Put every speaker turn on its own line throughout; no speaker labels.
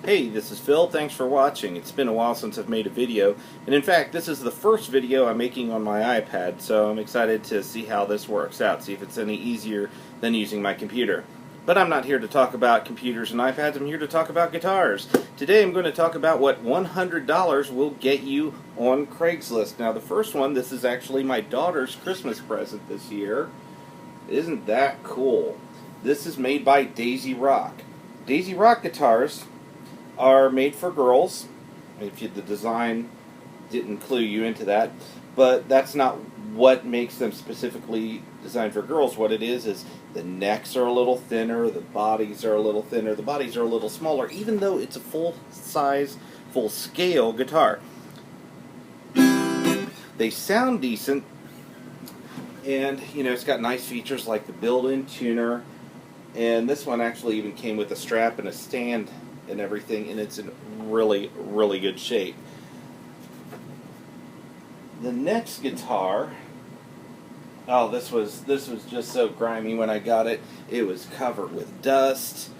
Hey, this is Phil. Thanks for watching. It's been a while since I've made a video, and in fact, this is the first video I'm making on my iPad, so I'm excited to see how this works out, see if it's any easier than using my computer. But I'm not here to talk about computers and iPads, I'm here to talk about guitars. Today I'm going to talk about what $100 will get you on Craigslist. Now the first one, this is actually my daughter's Christmas present this year. Isn't that cool? This is made by Daisy Rock. Daisy Rock guitars are made for girls, if the design didn't clue you into that, but that's not what makes them specifically designed for girls. What it is the necks are a little thinner, the bodies are a little thinner, the bodies are a little smaller, even though it's a full-size, full-scale guitar. They sound decent, and it's got nice features like the built-in tuner, and this one actually even came with a strap and a stand and everything, and it's in really, really good shape. The next guitar, oh, this was just so grimy when I got it. It was covered with dust,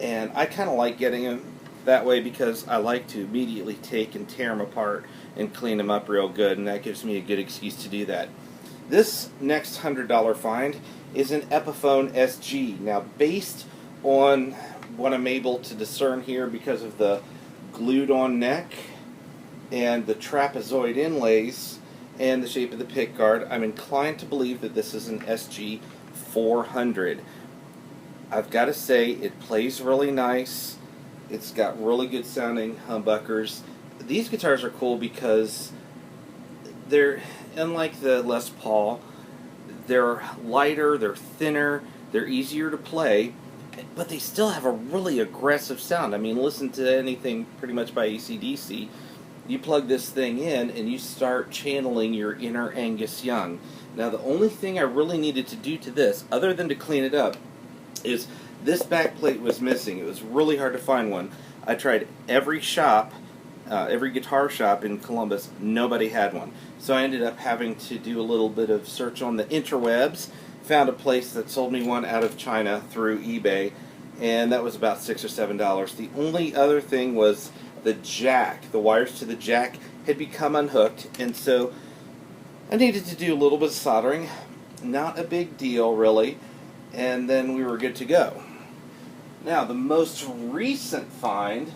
and I kind of like getting them that way because I like to immediately take and tear them apart and clean them up real good, and that gives me a good excuse to do that. This next $100 find is an Epiphone SG. Now, based on what I'm able to discern here because of the glued-on neck and the trapezoid inlays and the shape of the pickguard, I'm inclined to believe that this is an SG 400. I've got to say, it plays really nice. It's got really good sounding humbuckers. These guitars are cool because they're, unlike the Les Paul, they're lighter, they're thinner, they're easier to play, but they still have a really aggressive sound. I mean, listen to anything pretty much by AC/DC. You plug this thing in and you start channeling your inner Angus Young. Now, the only thing I really needed to do to this, other than to clean it up, is this back plate was missing. It was really hard to find one. I tried every shop, every guitar shop in Columbus. Nobody had one. So I ended up having to do a little bit of search on the interwebs. Found a place that sold me one out of China through eBay, and that was about $6 or $7. The only other thing was the jack. The wires to the jack had become unhooked, and so I needed to do a little bit of soldering. Not a big deal, really, and then we were good to go. Now, the most recent find,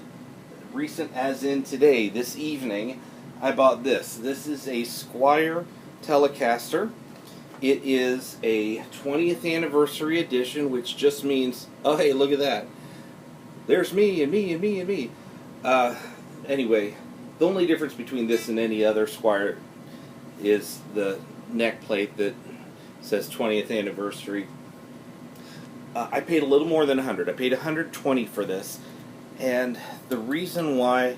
recent as in today, this evening, I bought this. This is a Squier Telecaster. It is a 20th anniversary edition, which just means, oh hey, look at that. There's me and me and me and me. Anyway, the only difference between this and any other Squier is the neck plate that says 20th anniversary. I paid a little more than $100. I paid $120 for this, and the reason why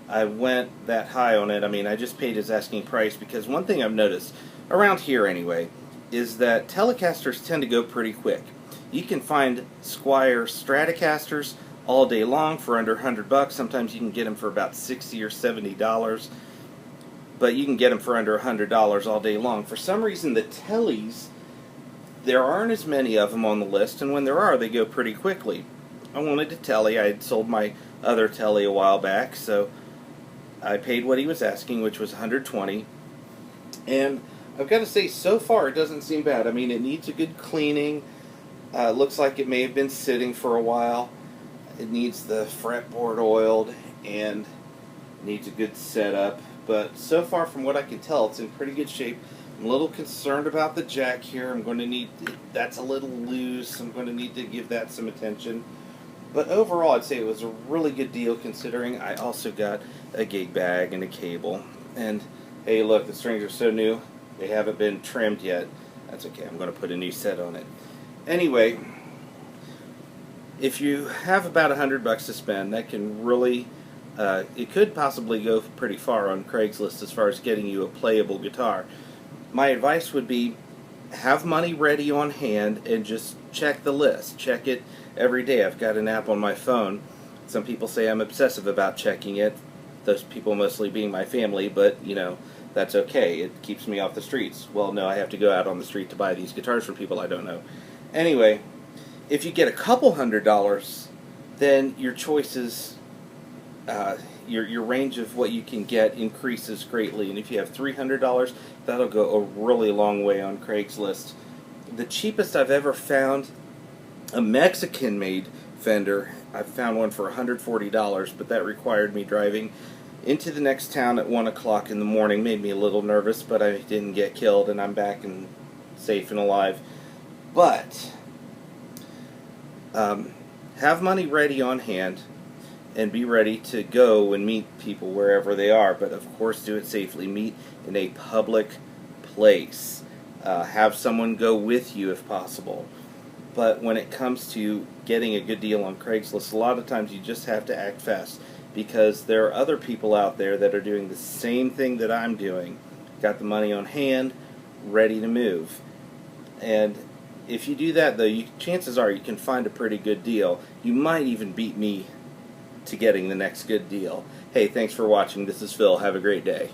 I went that high on it, I mean, I just paid his asking price because one thing I've noticed, around here anyway, is that Telecasters tend to go pretty quick. You can find Squier Stratocasters all day long for under $100. Sometimes you can get them for about $60 or $70, but you can get them for under $100 all day long. For some reason, the Tellies, there aren't as many of them on the list, and when there are, they go pretty quickly. I wanted a Telly. I had sold my other Telly a while back, so I paid what he was asking, which was $120, and I've got to say, so far it doesn't seem bad. I mean, it needs a good cleaning. Looks like it may have been sitting for a while. It needs the fretboard oiled and needs a good setup. But so far, from what I can tell, it's in pretty good shape. I'm a little concerned about the jack here. I'm going to need, that's a little loose. I'm going to need to give that some attention. But overall, I'd say it was a really good deal considering I also got a gig bag and a cable. And hey, look, the strings are so new. They haven't been trimmed yet. That's okay, I'm going to put a new set on it. Anyway, if you have about $100 to spend, that can really, it could possibly go pretty far on Craigslist as far as getting you a playable guitar. My advice would be, have money ready on hand and just check the list. Check it every day. I've got an app on my phone. Some people say I'm obsessive about checking it. Those people mostly being my family, but, that's okay. It keeps me off the streets. Well, no, I have to go out on the street to buy these guitars from people I don't know. Anyway, if you get a couple $100, then your choices your range of what you can get increases greatly. And if you have $300, that'll go a really long way on Craigslist. The cheapest I've ever found, a Mexican-made fender, I found one for $140, but that required me driving into the next town at 1 o'clock in the morning. Made me a little nervous, but I didn't get killed, and I'm back and safe and alive. But have money ready on hand, and be ready to go and meet people wherever they are. But of course, do it safely. Meet in a public place. Have someone go with you if possible. But when it comes to getting a good deal on Craigslist, a lot of times you just have to act fast, because there are other people out there that are doing the same thing that I'm doing. Got the money on hand, ready to move. And if you do that, though, chances are you can find a pretty good deal. You might even beat me to getting the next good deal. Hey, thanks for watching. This is Phil. Have a great day.